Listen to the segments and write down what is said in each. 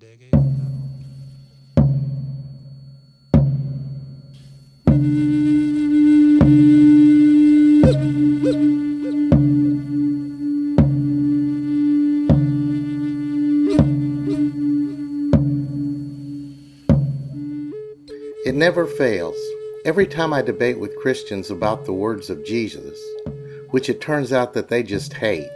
decade now. It never fails. Every time I debate with Christians about the words of Jesus, which it turns out that they just hate,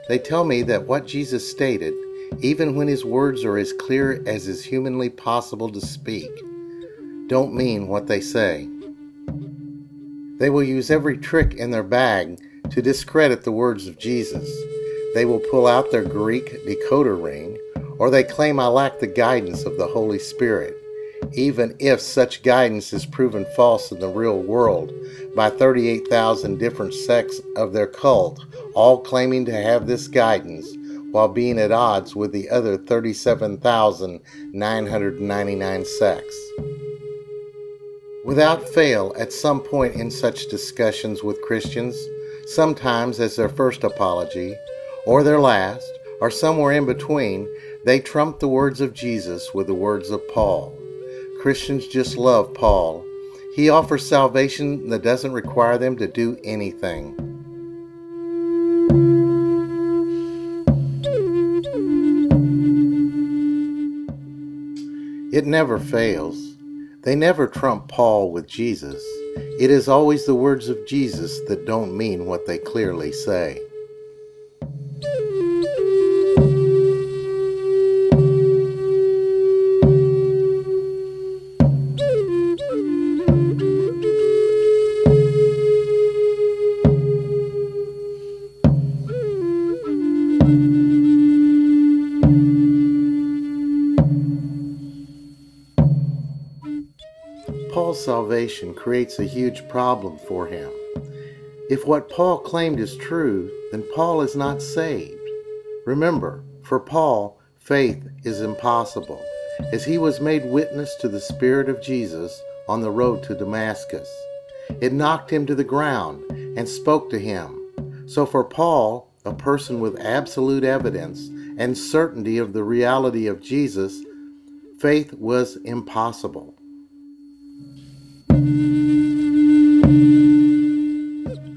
they tell me that what Jesus stated, even when his words are as clear as is humanly possible to speak, don't mean what they say. They will use every trick in their bag to discredit the words of Jesus. They will pull out their Greek decoder ring, or they claim I lack the guidance of the Holy Spirit, even if such guidance is proven false in the real world by 38,000 different sects of their cult, all claiming to have this guidance while being at odds with the other 37,999 sects. Without fail, at some point in such discussions with Christians, sometimes as their first apology, or their last, or somewhere in between, they trump the words of Jesus with the words of Paul. Christians just love Paul. He offers salvation that doesn't require them to do anything. It never fails. They never trump Paul with Jesus. It is always the words of Jesus that don't mean what they clearly say. Paul's salvation creates a huge problem for him. If what Paul claimed is true, then Paul is not saved. Remember, for Paul, faith is impossible, as he was made witness to the Spirit of Jesus on the road to Damascus. It knocked him to the ground and spoke to him. So for Paul, a person with absolute evidence and certainty of the reality of Jesus, faith was impossible.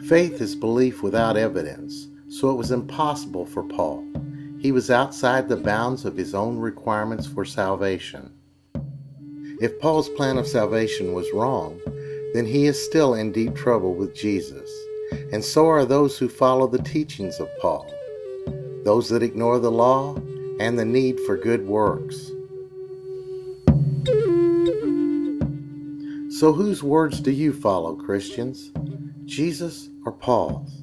Faith is belief without evidence, so it was impossible for Paul. He was outside the bounds of his own requirements for salvation. If Paul's plan of salvation was wrong, then he is still in deep trouble with Jesus, and so are those who follow the teachings of Paul, those that ignore the law and the need for good works. So whose words do you follow, Christians? Jesus or Paul's?